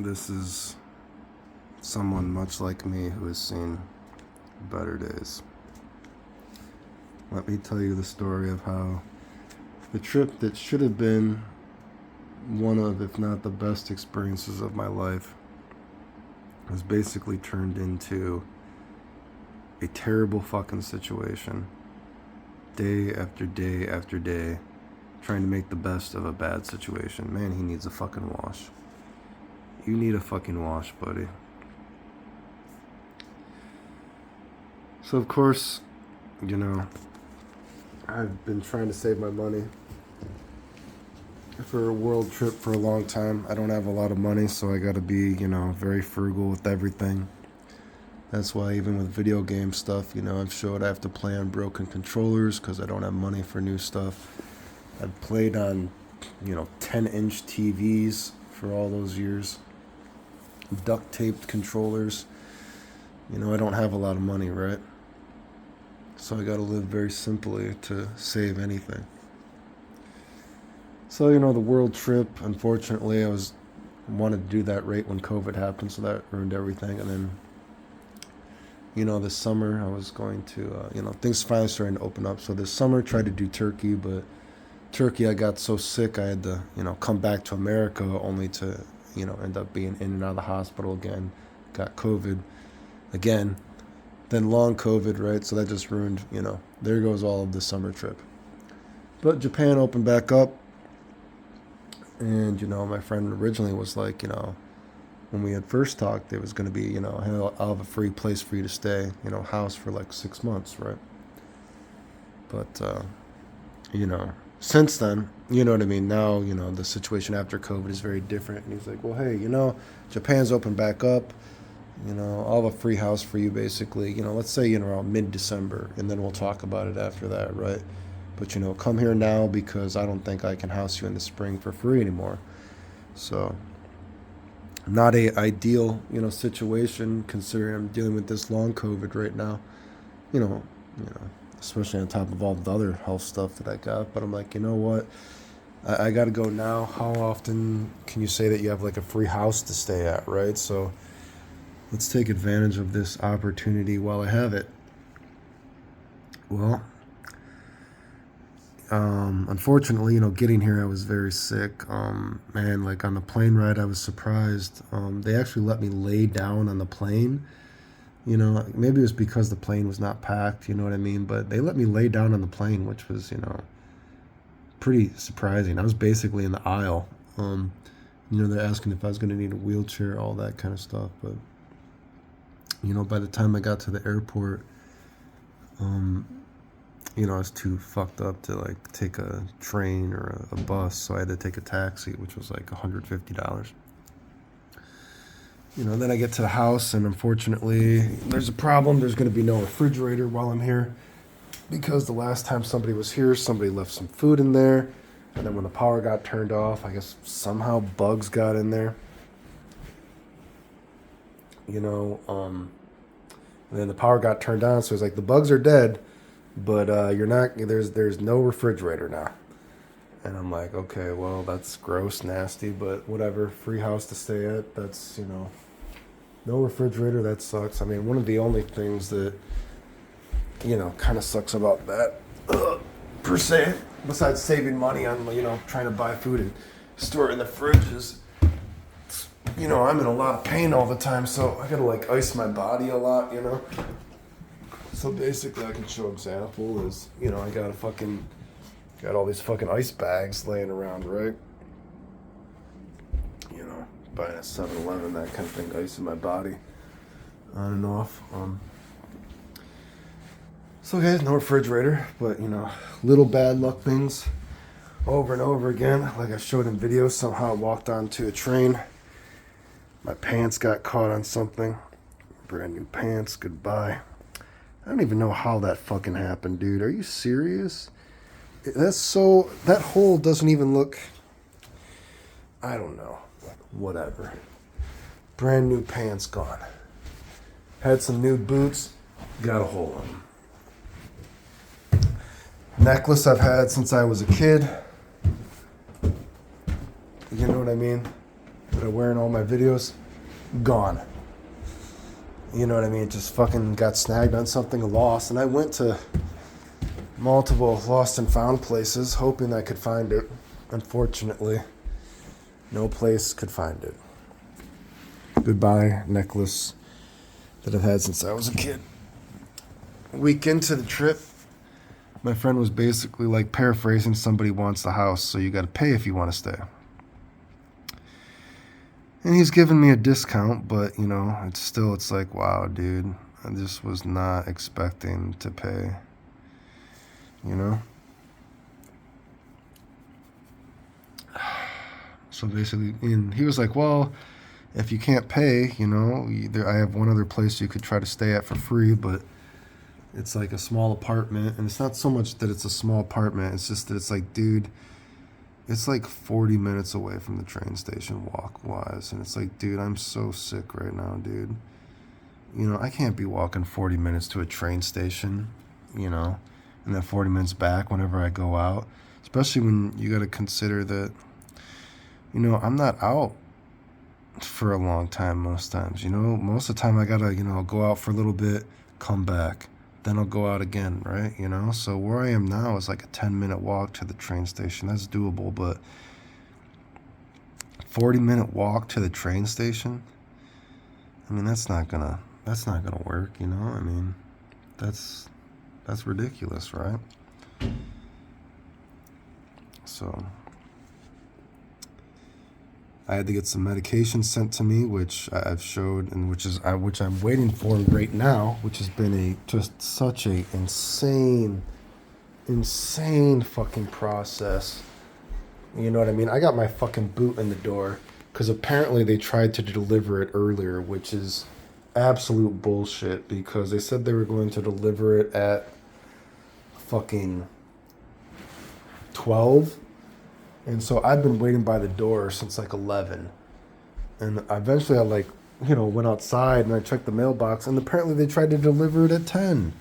This is someone much like me who has seen better days. Let me tell you the story of how the trip that should have been one of, if not the best experiences of my life, was basically turned into a terrible fucking situation. Day after day after day, trying to make the best of a bad situation. Man, he needs a fucking wash. You need a fucking wash, buddy. So, of course, I've been trying to save my money for a world trip for a long time. I don't have a lot of money, so I gotta be, very frugal with everything. That's why even with video game stuff, I've showed I have to play on broken controllers because I don't have money for new stuff. I've played on, 10-inch TVs for all those years. Duct taped controllers. I don't have a lot of money, right? So I gotta live very simply to save anything. So, the world trip, unfortunately, I wanted to do that right when COVID happened, so that ruined everything. And then, this summer I was going to, things finally starting to open up. So this summer I tried to do Turkey, but Turkey I got so sick I had to, come back to America only to, end up being in and out of the hospital again. Got COVID again. Then long COVID, right? So that just ruined, there goes all of the summer trip. But Japan opened back up. And, my friend originally was like, when we had first talked, it was going to be, hey, I'll have a free place for you to stay, house for like 6 months, right? But, since then, you know what I mean? Now, the situation after COVID is very different. And he's like, well, hey, Japan's opened back up. I'll have a free house for you, basically. Let's say, around mid-December, and then we'll talk about it after that, right? But, come here now because I don't think I can house you in the spring for free anymore. So, not a ideal, situation considering I'm dealing with this long COVID right now. Especially on top of all the other health stuff that I got. But I'm like, you know what? I got to go now. How often can you say that you have like a free house to stay at, right? So, let's take advantage of this opportunity while I have it. Well, unfortunately, getting here, I was very sick. Man, like on the plane ride, I was surprised. They actually let me lay down on the plane. Maybe it was because the plane was not packed, you know what I mean? But they let me lay down on the plane, which was, pretty surprising. I was basically in the aisle. They're asking if I was going to need a wheelchair, all that kind of stuff. But, by the time I got to the airport, I was too fucked up to like take a train or a bus, so I had to take a taxi, which was like $150. Then I get to the house, and unfortunately, there's a problem. There's going to be no refrigerator while I'm here because the last time somebody was here, somebody left some food in there, and then when the power got turned off, I guess somehow bugs got in there. And then the power got turned on, so it's like the bugs are dead. But you're not. There's no refrigerator now, and I'm like, okay, well, that's gross, nasty, but whatever. Free house to stay at. That's no refrigerator. That sucks. I mean, one of the only things that kind of sucks about that, per se, besides saving money on trying to buy food and store it in the fridge is, I'm in a lot of pain all the time, so I gotta like ice my body a lot, So basically, I can show example is, I got all these fucking ice bags laying around, right? Buying at 7-Eleven, that kind of thing, icing my body on and off. So guys, no refrigerator, but little bad luck things over and over again. Like I showed in videos, somehow I walked onto a train. My pants got caught on something. Brand new pants, goodbye. I don't even know how that fucking happened, dude. Are you serious? That hole doesn't even look, I don't know. Whatever. Brand new pants gone. Had some new boots, got a hole in them. Necklace I've had since I was a kid. You know what I mean? that I wear in all my videos, gone. You know what I mean? It just fucking got snagged on something, lost. And I went to multiple lost and found places hoping I could find it. Unfortunately, no place could find it. Goodbye necklace that I've had since I was a kid. A week into the trip, my friend was basically like paraphrasing, somebody wants the house, so you got to pay if you want to stay. And he's giving me a discount, but, you know, it's like, wow, dude, I just was not expecting to pay, you know? So basically, and he was like, well, if you can't pay, you know, I have one other place you could try to stay at for free, but it's like a small apartment. And it's not so much that it's a small apartment, it's just that it's like, dude, it's like 40 minutes away from the train station walk-wise. And it's like, dude, I'm so sick right now, dude. You know, I can't be walking 40 minutes to a train station, you know, and then 40 minutes back whenever I go out. Especially when you got to consider that, you know, I'm not out for a long time most times. You know, most of the time I got to, you know, go out for a little bit, come back. Then I'll go out again, right? You know, so where I am now is like a 10-minute walk to the train station. That's doable, but 40-minute walk to the train station, I mean, that's not gonna work, you know? I mean, that's ridiculous, right? So I had to get some medication sent to me, which I've showed, and which I'm waiting for right now, which has been just such a insane fucking process. You know what I mean? I got my fucking boot in the door because apparently they tried to deliver it earlier, which is absolute bullshit because they said they were going to deliver it at fucking 12. And so I've been waiting by the door since like 11. And eventually I like, you know, went outside and I checked the mailbox and apparently they tried to deliver it at 10.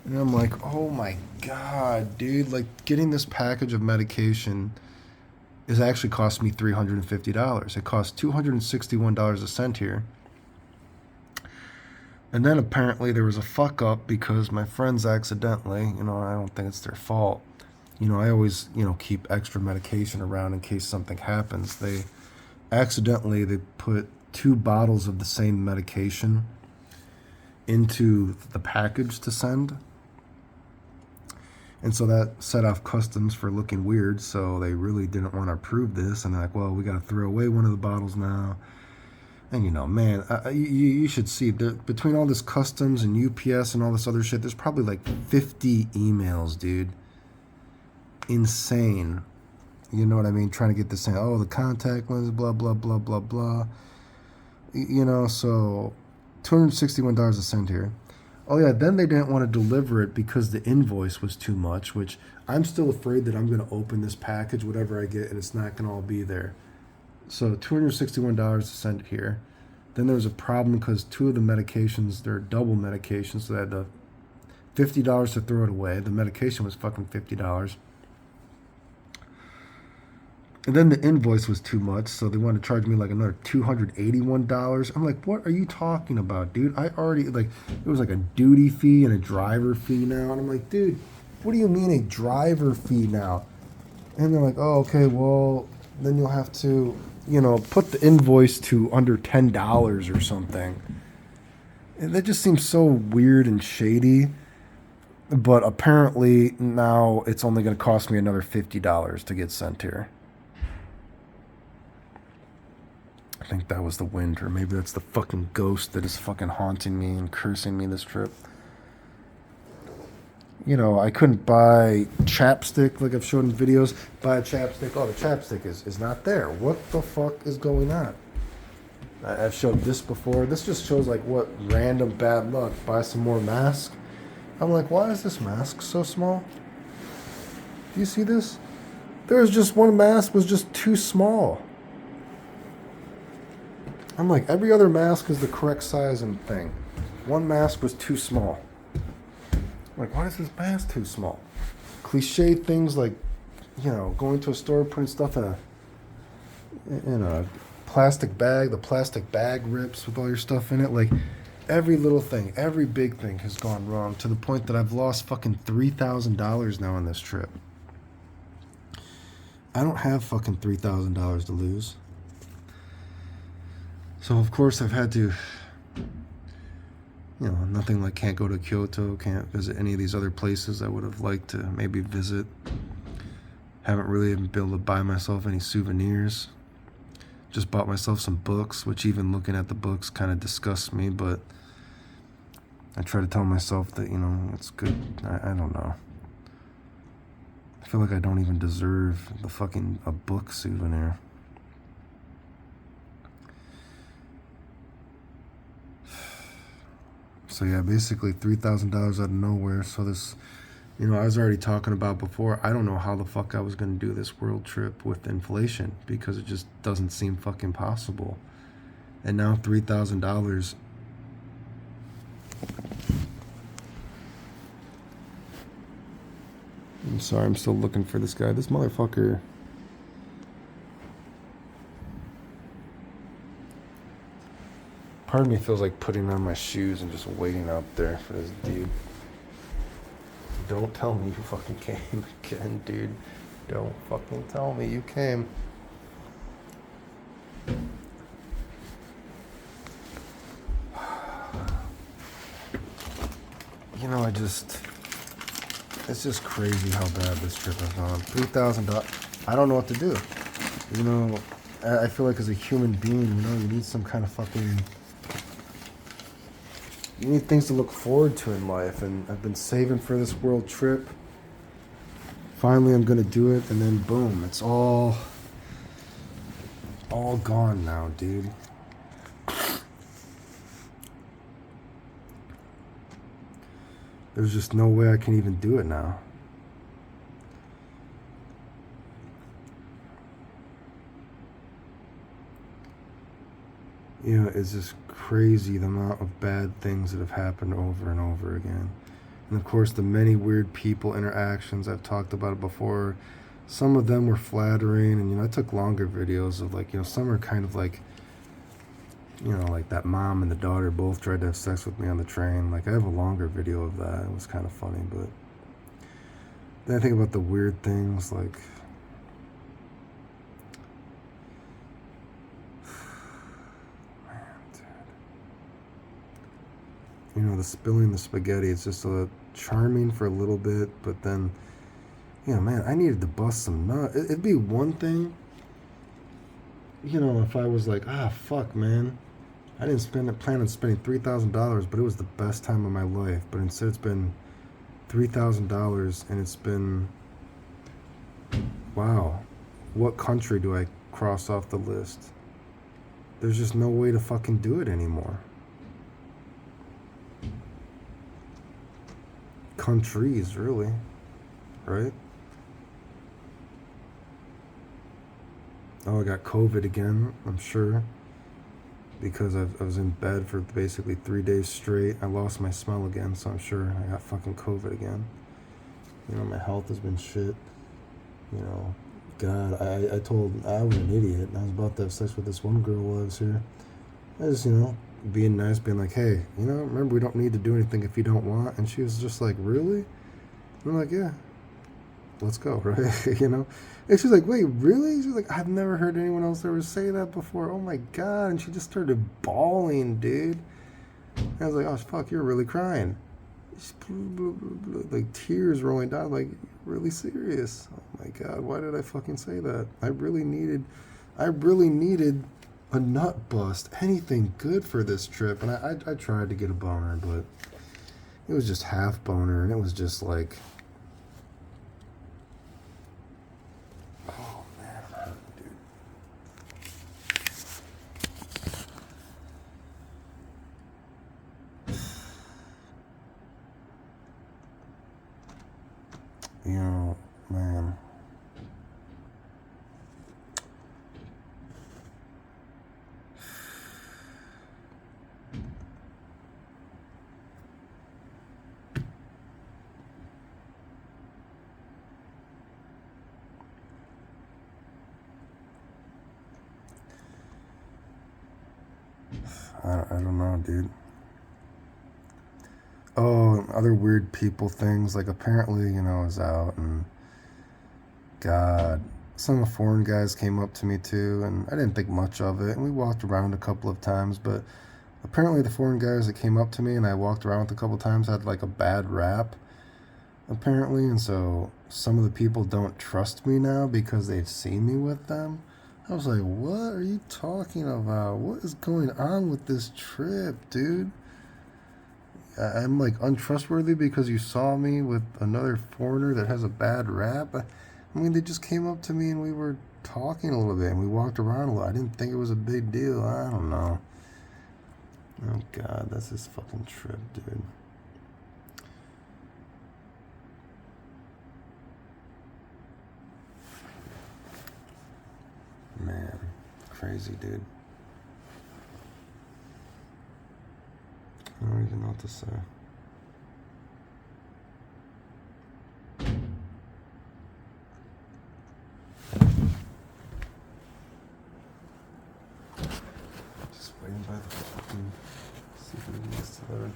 And I'm like, oh my God, dude, like getting this package of medication is actually cost me $350. It cost $261 a cent here. And then apparently there was a fuck up because my friends accidentally, you know, I don't think it's their fault. You know, I always, you know, keep extra medication around in case something happens. They put 2 bottles of the same medication into the package to send. And so that set off customs for looking weird. So they really didn't want to approve this. And they're like, well, we got to throw away one of the bottles now. And, you know, man, you should see, between all this customs and UPS and all this other shit, there's probably like 50 emails, dude. Insane. You know what I mean? Trying to get this thing, oh, the contact lens, blah, blah, blah, blah, blah. You know, so $261 a cent here. Oh, yeah, then they didn't want to deliver it because the invoice was too much, which I'm still afraid that I'm going to open this package, whatever I get, and it's not going to all be there. So $261 a cent here. Then there was a problem because 2 of the medications, they're double medications, so they had the $50 to throw it away. The medication was fucking $50. And then the invoice was too much, so they wanted to charge me like another $281. I'm like, what are you talking about, dude? I already, like, it was like a duty fee and a driver fee now. And I'm like, dude, what do you mean a driver fee now? And they're like, oh, okay, well, then you'll have to, you know, put the invoice to under $10 or something. And that just seems so weird and shady. But apparently now it's only going to cost me another $50 to get sent here. I think that was the wind, or maybe that's the fucking ghost that is fucking haunting me and cursing me this trip. You know, I couldn't buy chapstick like I've shown in videos. Buy a chapstick. Oh, the chapstick is not there. What the fuck is going on? I've showed this before. This just shows like what random bad luck. Buy some more mask. I'm like, why is this mask so small? Do you see this? There's just one mask was just too small. I'm like, every other mask is the correct size and thing. One mask was too small. I'm like, why is this mask too small? Cliche things like, you know, going to a store, putting stuff in a plastic bag, the plastic bag rips with all your stuff in it. Like, every little thing, every big thing has gone wrong to the point that I've lost fucking $3,000 now on this trip. I don't have fucking $3,000 to lose. So, of course, I've had to, nothing like can't go to Kyoto, can't visit any of these other places I would have liked to maybe visit. Haven't really been able to buy myself any souvenirs. Just bought myself some books, which even looking at the books kind of disgusts me, but I try to tell myself that, it's good. I don't know. I feel like I don't even deserve a book souvenir. So yeah, basically $3,000 out of nowhere. So this, I was already talking about before, I don't know how the fuck I was going to do this world trip with inflation because it just doesn't seem fucking possible. And now $3,000. I'm sorry, I'm still looking for this guy. This motherfucker. Part of me feels like putting on my shoes and just waiting out there for this dude. Don't tell me you fucking came again, dude. Don't fucking tell me you came. It's just crazy how bad this trip has gone. $3,000. I don't know what to do. I feel like as a human being, you need some kind of you need things to look forward to in life, and I've been saving for this world trip. Finally, I'm gonna do it, and then boom, it's all gone now, dude. There's just no way I can even do it now. It's just crazy the amount of bad things that have happened over and over again. And of course, the many weird people interactions, I've talked about it before. Some of them were flattering, and I took longer videos of some are kind of like that mom and the daughter both tried to have sex with me on the train. Like, I have a longer video of that. It was kind of funny, but then I think about the weird things like the spilling the spaghetti. It's just charming for a little bit, but then, man, I needed to bust some nuts. It'd be one thing, if I was like, fuck, man, I didn't plan on spending $3,000, but it was the best time of my life. But instead, it's been $3,000, and it's been, wow, what country do I cross off the list? There's just no way to fucking do it anymore. Countries, really, right? Oh, I got COVID again, I'm sure, because I was in bed for basically 3 days straight. I lost my smell again, so I'm sure I got fucking COVID again. My health has been shit. God, I was an idiot, and I was about to have sex with this one girl while I was here. I just, being nice, being like, hey, remember, we don't need to do anything if you don't want. And she was just like, really? And I'm like, yeah, let's go, right? And she's like, wait, really? She's like, I've never heard anyone else ever say that before. Oh my God. And she just started bawling, dude. And I was like, oh fuck, you're really crying. Like tears rolling down, like, really serious. Oh my God, why did I fucking say that? I really needed a nut bust, anything good for this trip. And I tried to get a boner, but it was just half boner, and it was just like, oh man, I'm hurting, dude. Man. I don't know, dude. Oh, and other weird people things. Like, apparently, I was out and God, some foreign guys came up to me too, and I didn't think much of it. And we walked around a couple of times, but apparently the foreign guys that came up to me and I walked around with a couple of times had like a bad rap, apparently. And so some of the people don't trust me now because they've seen me with them. I was like, what are you talking about? What is going on with this trip, dude? I'm like untrustworthy because you saw me with another foreigner that has a bad rap. I mean, they just came up to me and we were talking a little bit and we walked around a lot. I didn't think it was a big deal. I don't know. Oh, God, that's this fucking trip, dude. Man, crazy, dude. I don't even know what to say. Just waiting by the fucking... See if it gets delivered.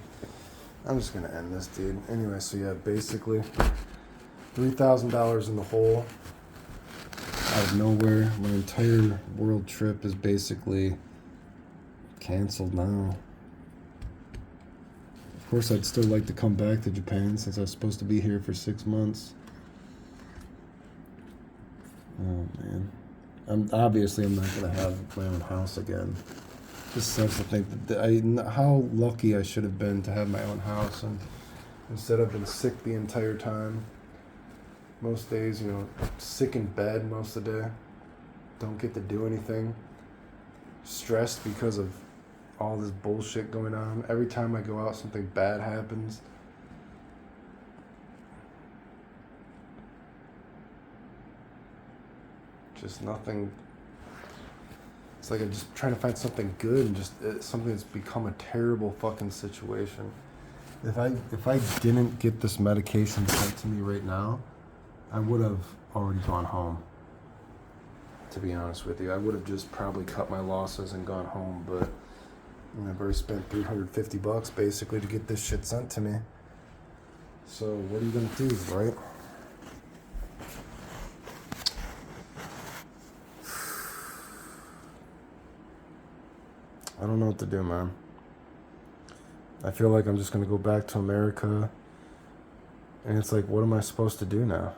I'm just gonna end this, dude. Anyway, so yeah, basically, $3,000 in the hole. Out of nowhere, my entire world trip is basically canceled now. Of course, I'd still like to come back to Japan since I was supposed to be here for 6 months. Oh man, I'm not gonna have my own house again. Just sucks to think that how lucky I should have been to have my own house, and instead I've been sick the entire time. Most days, sick in bed most of the day. Don't get to do anything. Stressed because of all this bullshit going on. Every time I go out, something bad happens. Just nothing. It's like I'm just trying to find something good and just something that's become a terrible fucking situation. If I didn't get this medication sent to me right now, I would have already gone home. To be honest with you, I would have just probably cut my losses and gone home, but I've already spent $350 basically to get this shit sent to me. So what are you gonna do, right? I don't know what to do, man. I feel like I'm just gonna go back to America, and it's like, what am I supposed to do now?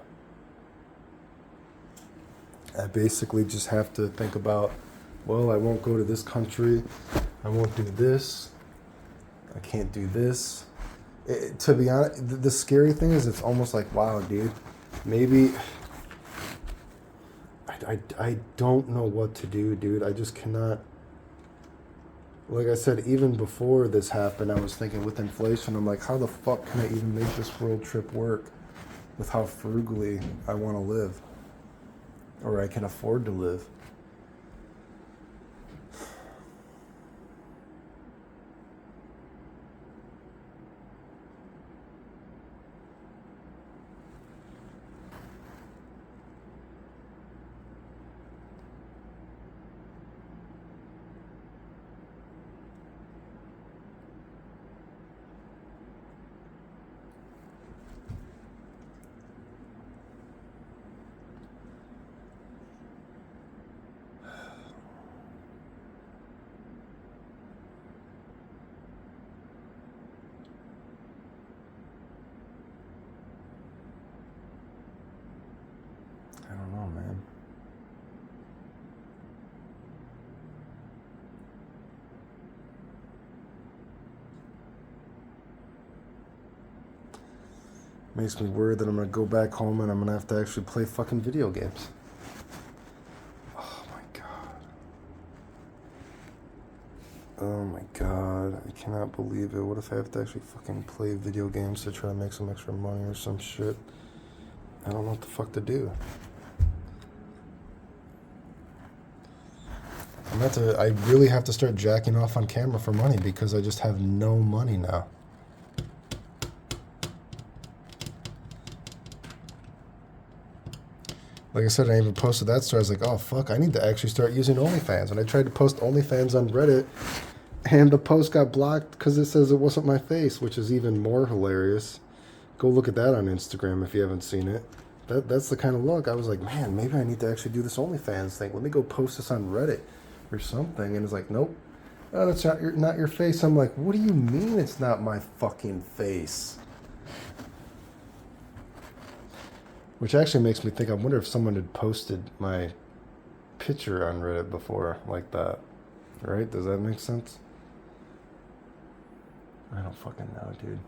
I basically just have to think about, well, I won't go to this country, I won't do this, I can't do this. To be honest, the scary thing is it's almost like, wow, dude, maybe, I don't know what to do, dude. I just cannot, like I said, even before this happened, I was thinking with inflation, I'm like, how the fuck can I even make this world trip work with how frugally I want to live? Or I can afford to live. I don't know, man. Makes me worried that I'm gonna go back home and I'm gonna have to actually play fucking video games. Oh my god. Oh my god. I cannot believe it. What if I have to actually fucking play video games to try to make some extra money or some shit? I don't know what the fuck to do. I really have to start jacking off on camera for money because I just have no money now. Like I said, I even posted that story. I was like, oh fuck, I need to actually start using OnlyFans. And I tried to post OnlyFans on Reddit, And the post got blocked because it says it wasn't my face, which is even more hilarious. Go look at that on Instagram if you haven't seen it. That's the kind of look. I was like, man, maybe I need to actually do this OnlyFans thing. Let me go post this on Reddit or something. And it's like, nope. Oh, that's not your face. I'm like, what do you mean it's not my fucking face? Which actually makes me think, I wonder if someone had posted my picture on Reddit before like that. Right? Does that make sense? I don't fucking know, dude.